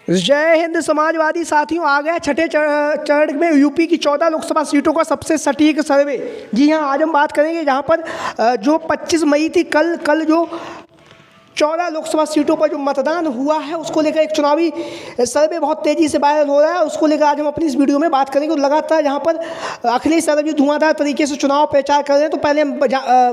जय हिंद समाजवादी साथियों, आ गया छठे चरण में यूपी की 14 लोकसभा सीटों का सबसे सटीक सर्वे। जी हाँ, आज हम बात करेंगे जहाँ पर जो 25 मई थी, कल जो 14 लोकसभा सीटों पर जो मतदान हुआ है उसको लेकर एक चुनावी सर्वे बहुत तेज़ी से वायरल हो रहा है। उसको लेकर आज हम अपनी इस वीडियो में बात करेंगे। लगातार जहाँ पर अखिलेश यादव जी धुआंधार तरीके से चुनाव प्रचार कर रहे हैं, तो पहले हम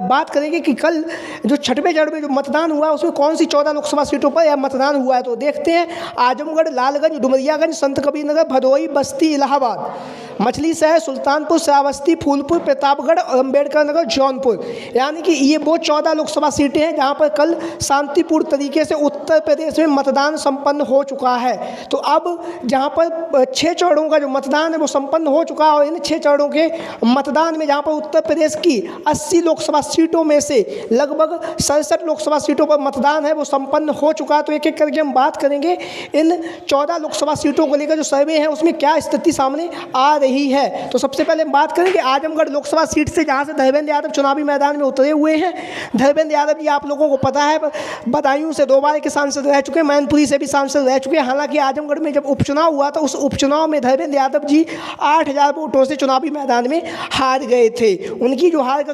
बात करेंगे कि कल जो छठवें चरण में जो मतदान हुआ उसमें कौन सी 14 लोकसभा सीटों पर यह मतदान हुआ है। तो देखते हैं। आजमगढ़, लालगंज, डुमरियागंज, संत कबीरनगर, भदोही, बस्ती, इलाहाबाद, मछली शहर, सुल्तानपुर, श्रावस्ती, फूलपुर, प्रतापगढ़ और अम्बेडकर नगर, जौनपुर, यानी कि ये वो 14 लोकसभा सीटें हैं जहाँ पर कल शांतिपूर्ण तरीके से उत्तर प्रदेश में मतदान संपन्न हो चुका है। तो अब जहाँ पर 6 चरणों का जो मतदान है वो संपन्न हो चुका है, और इन 6 चरणों के मतदान में जहाँ पर उत्तर प्रदेश की 80 लोकसभा सीटों में से लगभग 67 लोकसभा सीटों पर मतदान है वो संपन्न हो चुका है। तो एक एक करके हम बात करेंगे इन 14 लोकसभा सीटों को लेकर जो सर्वे है उसमें क्या स्थिति सामने आ रही है। तो सबसे पहले हम बात करेंगे आजमगढ़ लोकसभा सीट से, जहाँ से धर्मेंद्र यादव चुनावी मैदान में उतरे हुए हैं। धर्मेंद्र यादव जी आप लोगों को पता है बदायूं से 2 बार के सांसद रह चुके हैं, मैनपुरी से भी सांसद रह चुके हैं। हालांकि आजमगढ़ में जब उपचुनाव हुआ था उस उपचुनाव में धर्मेंद्र यादव जी 8000 वोटों से चुनावी मैदान में हार गए थे। उनकी जो हार का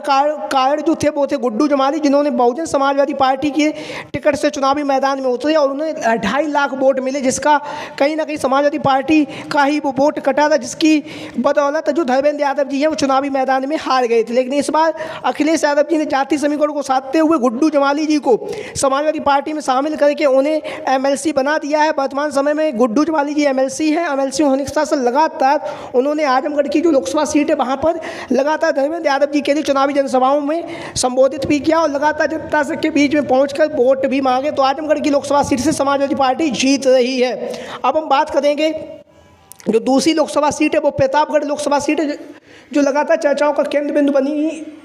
कारण जो थे वो थे गुड्डू जमाली, जिन्होंने बहुजन समाजवादी पार्टी के टिकट से चुनावी मैदान में उतरे और उन्हें 2.5 लाख वोट मिले, जिसका कहीं ना कहीं समाजवादी पार्टी का ही वो वोट कटा था, जिसकी बदौलत जो धर्मेंद्र यादव जी हैं वो चुनावी मैदान में हार गए थे। लेकिन इस बार अखिलेश यादव जी ने जाति समीकरण को साधते हुए गुड्डू जमाली जी को समाजवादी पार्टी में शामिल करके उन्हें एमएलसी बना दिया है। वर्तमान समय में गुड्डू जमाली जी एमएलसी हैं। एमएलसी होने के साथ साथ लगातार उन्होंने आजमगढ़ की जो लोकसभा सीट है वहाँ पर लगातार धर्मेंद्र यादव जी के लिए चुनावी जनसभाओं में संबोधित भी किया और लगातार जनता के बीच में पहुँचकर वोट भी मांगे। तो आजमगढ़ की लोकसभा सीट से समाजवादी पार्टी जीत रही है। अब हम बात करेंगे जो दूसरी लोकसभा सीट है वो प्रतापगढ़ लोकसभा सीट है, जो लगातार चर्चाओं का केंद्र बिंदु बनी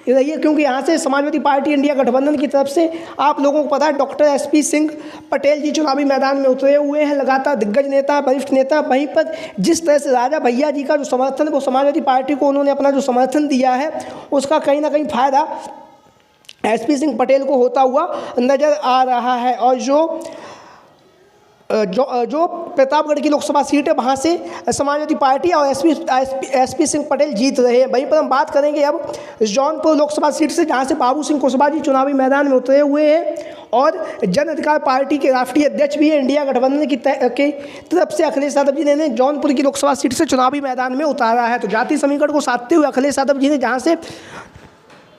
रही है, क्योंकि यहाँ से समाजवादी पार्टी इंडिया गठबंधन की तरफ से आप लोगों को पता है डॉक्टर एसपी सिंह पटेल जी चुनावी मैदान में उतरे हुए हैं। लगातार दिग्गज नेता, वरिष्ठ नेता। वहीं पर जिस तरह से राजा भैया जी का जो समर्थन है वो समाजवादी पार्टी को उन्होंने अपना जो समर्थन दिया है उसका कहीं ना कहीं फ़ायदा एसपी सिंह पटेल को होता हुआ नज़र आ रहा है। और जो प्रतापगढ़ की लोकसभा सीट है वहाँ से समाजवादी पार्टी और एसपी सिंह पटेल जीत रहे हैं। वहीं पर हम बात करेंगे अब जौनपुर लोकसभा सीट से, जहाँ से बाबू सिंह कुशवाहा जी चुनावी मैदान में उतरे हुए हैं और जन अधिकार पार्टी के राष्ट्रीय अध्यक्ष भी हैं। इंडिया गठबंधन की तरफ से अखिलेश यादव जी ने जौनपुर की लोकसभा सीट से चुनावी मैदान में उतारा है। तो जाति समीकरण को साधते हुए अखिलेश यादव जी ने जहाँ से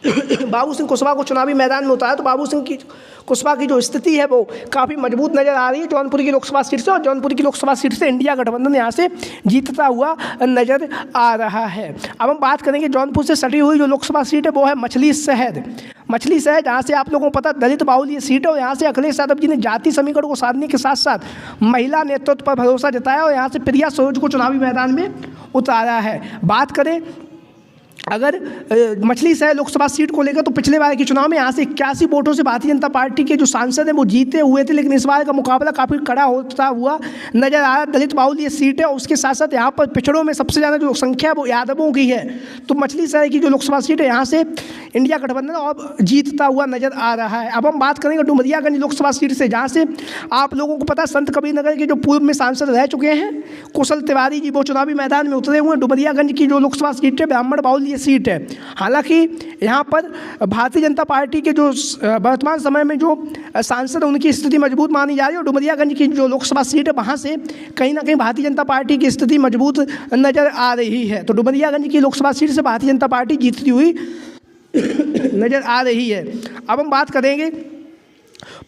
बाबू सिंह कुशवाहा को चुनावी मैदान में उतारा, तो बाबू सिंह कुशवाहा की जो स्थिति है वो काफ़ी मजबूत नज़र आ रही है जौनपुर की लोकसभा सीट से। और जौनपुर की लोकसभा सीट से इंडिया गठबंधन यहाँ से जीतता हुआ नज़र आ रहा है। अब हम बात करेंगे जौनपुर से सटी हुई जो लोकसभा सीट है वो है मछली शहर, जहाँ से आप लोगों को पता दलित बाहुल ये सीट है। और यहाँ से अखिलेश यादव जी ने जाति समीकरण को साधने के साथ साथ महिला नेतृत्व पर भरोसा जताया और यहाँ से प्रिया सरोज को चुनावी मैदान में उतारा है। बात करें अगर मछली शहर लोकसभा सीट को लेकर, तो पिछले बार के चुनाव में यहाँ से 81 वोटों से भारतीय जनता पार्टी के जो सांसद हैं वो जीते हुए थे, लेकिन इस बार का मुकाबला काफ़ी कड़ा होता हुआ नजर आ रहा है। दलित बाहुल ये सीट है और उसके साथ साथ यहाँ पर पिछड़ों में सबसे ज़्यादा जो संख्या है वो यादवों की है। तो मछली शहर की जो लोकसभा सीट है यहाँ से इंडिया गठबंधन और जीतता हुआ नजर आ रहा है। अब हम बात करेंगे डुमरियागंज लोकसभा सीट से, जहाँ से आप लोगों को पता संत कबीरनगर के जो पूर्व में सांसद रह चुके हैं कुशल तिवारी जी वो चुनावी मैदान में उतरे हुए हैं। डुमरियागंज की जो लोकसभा सीट है ब्राह्मण बाहुल ये सीट है। हालांकि यहाँ पर भारतीय जनता पार्टी के जो वर्तमान समय में जो सांसद उनकी स्थिति मजबूत मानी जा रही है और डुमरियागंज की जो लोकसभा सीट है वहाँ से कहीं ना कहीं भारतीय जनता पार्टी की स्थिति मजबूत नज़र आ रही है। तो डुमरियागंज की लोकसभा सीट से भारतीय जनता पार्टी जीतती हुई नज़र आ रही है। अब हम बात करेंगे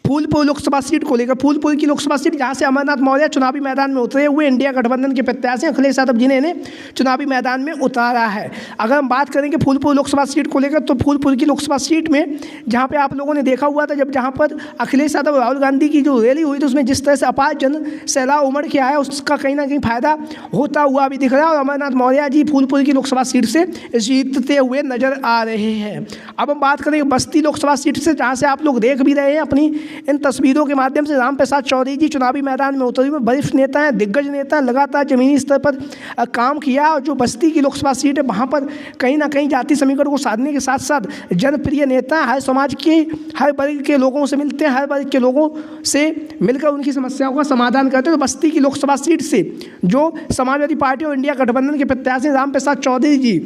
फूलपुर लोकसभा सीट को लेकर। फूलपुर की लोकसभा सीट जहां से अमरनाथ मौर्य चुनावी मैदान में उतरे हुए इंडिया गठबंधन के प्रत्याशी अखिलेश यादव जी ने इन्हें चुनावी मैदान में उतारा है। अगर हम बात करेंगे फूलपुर लोकसभा सीट को लेकर, तो फूलपुर की लोकसभा सीट में जहां पे आप लोगों ने देखा हुआ था जहां पर अखिलेश यादव राहुल गांधी की जो रैली हुई थी उसमें जिस तरह से अपार जन सैलाब उमड़ के आया उसका कहीं ना कहीं फायदा होता हुआ भी दिख रहा है और अमरनाथ मौर्य जी फूलपुर की लोकसभा सीट से जीतते हुए नजर आ रहे हैं। अब हम बात करेंगे बस्ती लोकसभा सीट से, जहाँ से आप लोग देख भी रहे हैं अपनी वहीं इन तस्वीरों के माध्यम से राम प्रसाद चौधरी जी चुनावी मैदान में उतरे हुए वरिष्ठ नेता हैं, दिग्गज नेता हैं, लगातार जमीनी स्तर पर काम किया। और जो बस्ती की लोकसभा सीट है वहाँ पर कहीं ना कहीं जाति समीकरण को साधने के साथ साथ जनप्रिय नेता हर समाज के हर वर्ग के लोगों से मिलते हैं, हर वर्ग के लोगों से मिलकर उनकी समस्याओं का समाधान करते हैं। तो बस्ती की लोकसभा सीट से जो समाजवादी पार्टी और इंडिया गठबंधन के प्रत्याशी राम प्रसाद चौधरी जी,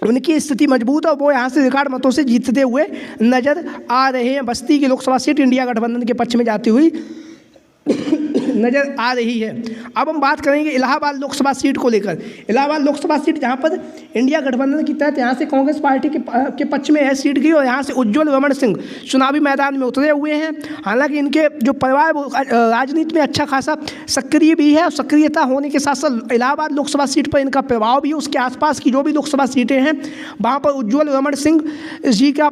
उनकी स्थिति मजबूत है और वो यहाँ से रिकॉर्ड मतों से जीतते हुए नजर आ रहे हैं। बस्ती की लोकसभा सीट इंडिया गठबंधन के पक्ष में जाती हुई नजर आ रही है। अब हम बात करेंगे इलाहाबाद लोकसभा सीट को लेकर। इलाहाबाद लोकसभा सीट जहाँ पर इंडिया गठबंधन की तहत यहाँ से कांग्रेस पार्टी के पक्ष में यह सीट गई और यहाँ से उज्ज्वल रमण सिंह चुनावी मैदान में उतरे हुए हैं। हालांकि इनके जो परिवार राजनीति में अच्छा खासा सक्रिय भी है और सक्रियता होने के साथ साथ इलाहाबाद लोकसभा सीट पर इनका प्रभाव भी है। उसके आसपास की जो भी लोकसभा सीटें हैं वहाँ पर उज्ज्वल रमण सिंह जी का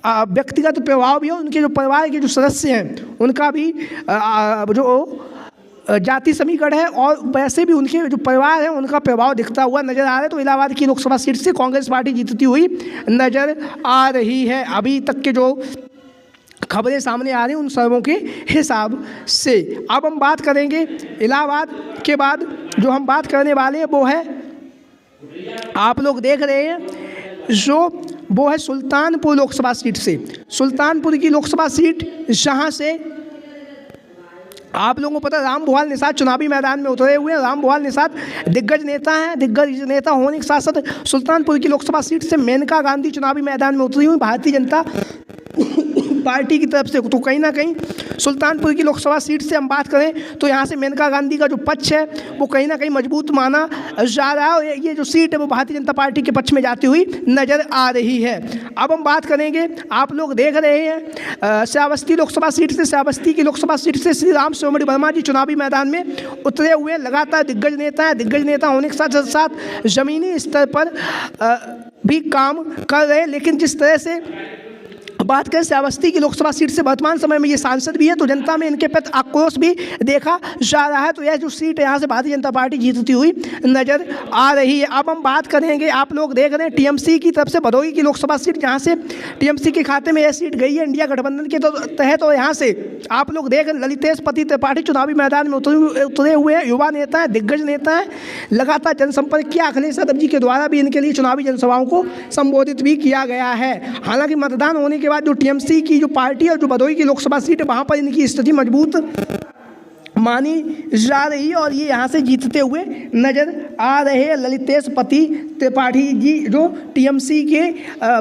व्यक्तिगत प्रभाव भी है। उनके जो परिवार के जो सदस्य हैं उनका भी जो जाति समीकरण है और वैसे भी उनके जो परिवार है उनका प्रभाव दिखता हुआ नजर आ रहा है। तो इलाहाबाद की लोकसभा सीट से कांग्रेस पार्टी जीतती हुई नजर आ रही है अभी तक के जो खबरें सामने आ रही हैं उन सर्वों के हिसाब से। अब हम बात करेंगे इलाहाबाद के बाद जो हम बात करने वाले हैं वो है, आप लोग देख रहे हैं जो वो है सुल्तानपुर लोकसभा सीट से। सुल्तानपुर की लोकसभा सीट जहाँ से आप लोगों को पता है रामभुआल निषाद चुनावी मैदान में उतरे हुए हैं। रामभुआल निषाद दिग्गज नेता हैं। दिग्गज नेता होने के साथ साथ सुल्तानपुर की लोकसभा सीट से मेनका गांधी चुनावी मैदान में उतरी हुई भारतीय जनता पार्टी की तरफ से। तो कहीं ना कहीं सुल्तानपुर की लोकसभा सीट से हम बात करें तो यहाँ से मेनका गांधी का जो पक्ष है वो कहीं ना कहीं मजबूत माना जा रहा है और ये जो सीट है वो भारतीय जनता पार्टी के पक्ष में जाती हुई नज़र आ रही है। अब हम बात करेंगे, आप लोग देख रहे हैं श्रावस्ती लोकसभा सीट से। श्रावस्ती की लोकसभा सीट से श्री राम शिरोमणि वर्मा जी चुनावी मैदान में उतरे हुए लगातार दिग्गज नेता हैं। दिग्गज नेता होने के साथ साथ ज़मीनी स्तर पर भी काम कर रहे हैं। लेकिन जिस तरह से बात करें श्रावस्ती की लोकसभा सीट से वर्तमान समय में ये सांसद भी है तो जनता में इनके प्रति आक्रोश भी देखा जा रहा है। तो यह जो सीट है यहाँ से भारतीय जनता पार्टी जीतती हुई नज़र आ रही है। अब हम बात करेंगे, आप लोग देख रहे हैं टीएमसी की तरफ से भदोही की लोकसभा सीट, जहाँ से टीएमसी के खाते में यह सीट गई है इंडिया गठबंधन के तहत। और यहाँ से आप लोग देख रहे हैं ललितेश पति त्रिपाठी चुनावी मैदान में उतरे हुए हैं। युवा नेता हैं, दिग्गज नेता हैं, लगातार जनसंपर्क किया। अखिलेश यादव जी के द्वारा भी इनके लिए चुनावी जनसभाओं को संबोधित भी किया गया है। हालांकि मतदान होने के बाद जो टीएमसी की जो पार्टी और जो भदोही की लोकसभा सीट है वहाँ पर इनकी स्थिति मजबूत मानी जा रही है और ये यहाँ से जीतते हुए नजर आ रहे हैं। ललितेश पति त्रिपाठी जी जो टीएमसी के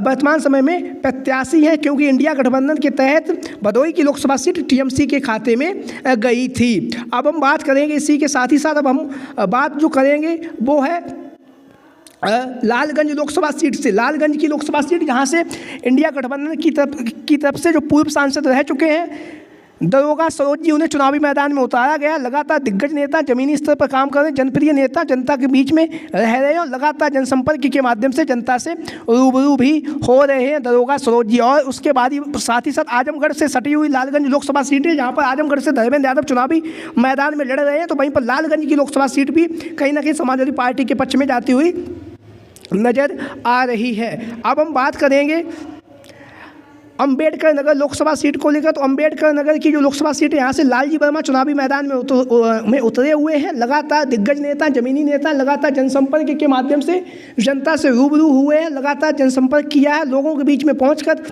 वर्तमान समय में प्रत्याशी हैं, क्योंकि इंडिया गठबंधन के तहत भदोही की लोकसभा सीट टीएमसी के खाते में गई थी। अब हम बात करेंगे इसी के साथ ही साथ अब हम बात जो करेंगे वो है लालगंज लोकसभा सीट से। लालगंज की लोकसभा सीट जहां से इंडिया गठबंधन की तरफ से जो पूर्व सांसद रह चुके हैं दरोगा सरोज जी, उन्हें चुनावी मैदान में उतारा गया। लगातार दिग्गज नेता, जमीनी स्तर पर काम कर रहे हैं, जनप्रिय नेता, जनता के बीच में रह रहे हैं और लगातार जनसंपर्क के माध्यम से जनता से रूबरू भी हो रहे हैं दरोगा सरोज जी। और उसके बाद ही साथ ही साथ आजमगढ़ से सटी हुई लालगंज लोकसभा सीट है, जहाँ पर आजमगढ़ से धर्मेंद्र यादव चुनावी मैदान में लड़ रहे हैं। तो वहीं पर लालगंज की लोकसभा सीट भी कहीं ना कहीं समाजवादी पार्टी के पक्ष में जाती हुई नज़र आ रही है। अब हम बात करेंगे अंबेडकर नगर लोकसभा सीट को लेकर। तो अंबेडकर नगर की जो लोकसभा सीट है यहाँ से लालजी वर्मा चुनावी मैदान में उतरे हुए हैं। लगातार दिग्गज नेता, जमीनी नेता, लगातार जनसंपर्क के माध्यम से जनता से रूबरू हुए हैं, लगातार जनसंपर्क किया है, लोगों के बीच में पहुंचकर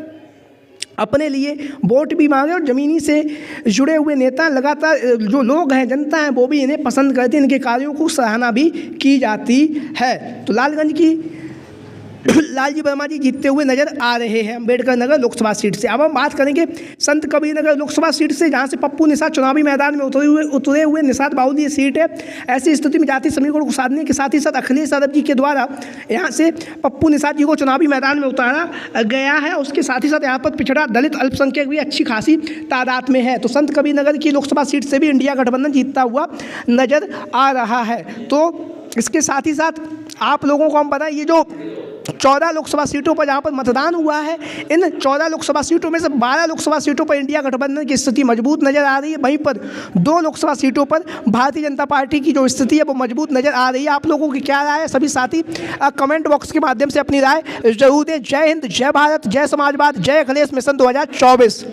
अपने लिए वोट भी मांगे। और ज़मीनी से जुड़े हुए नेता, लगातार जो लोग हैं, जनता हैं, वो भी इन्हें पसंद करते हैं, इनके कार्यों को सराहना भी की जाती है। तो लालगंज की लालजी वर्मा जी जीतते हुए नजर आ रहे हैं अंबेडकर नगर लोकसभा सीट से। अब हम बात करेंगे संत कबीर नगर लोकसभा सीट से, जहां से पप्पू निषाद चुनावी मैदान में उतरे हुए निषाद बाहुल्य सीट है। ऐसी स्थिति में जाति समीकरण को साधने के साथ ही साथ अखिलेश यादव जी के द्वारा यहां से पप्पू निषाद जी को चुनावी मैदान में उतारा गया है। उसके साथ ही साथ यहाँ पर पिछड़ा दलित अल्पसंख्यक भी अच्छी खासी तादाद में है। तो संत कबीर नगर की लोकसभा सीट से भी इंडिया गठबंधन जीतता हुआ नजर आ रहा है। तो इसके साथ ही साथ आप लोगों को हम बताएं, ये जो 14 लोकसभा सीटों पर जहाँ पर मतदान हुआ है, इन 14 लोकसभा सीटों में से 12 लोकसभा सीटों पर इंडिया गठबंधन की स्थिति मजबूत नजर आ रही है। वहीं पर 2 लोकसभा सीटों पर भारतीय जनता पार्टी की जो स्थिति है वो मजबूत नजर आ रही है। आप लोगों की क्या राय है? सभी साथी कमेंट बॉक्स के माध्यम से अपनी राय जरूर दें। जय हिंद, जय भारत, जय समाजवाद, जय अखिलेश मिशन 2024।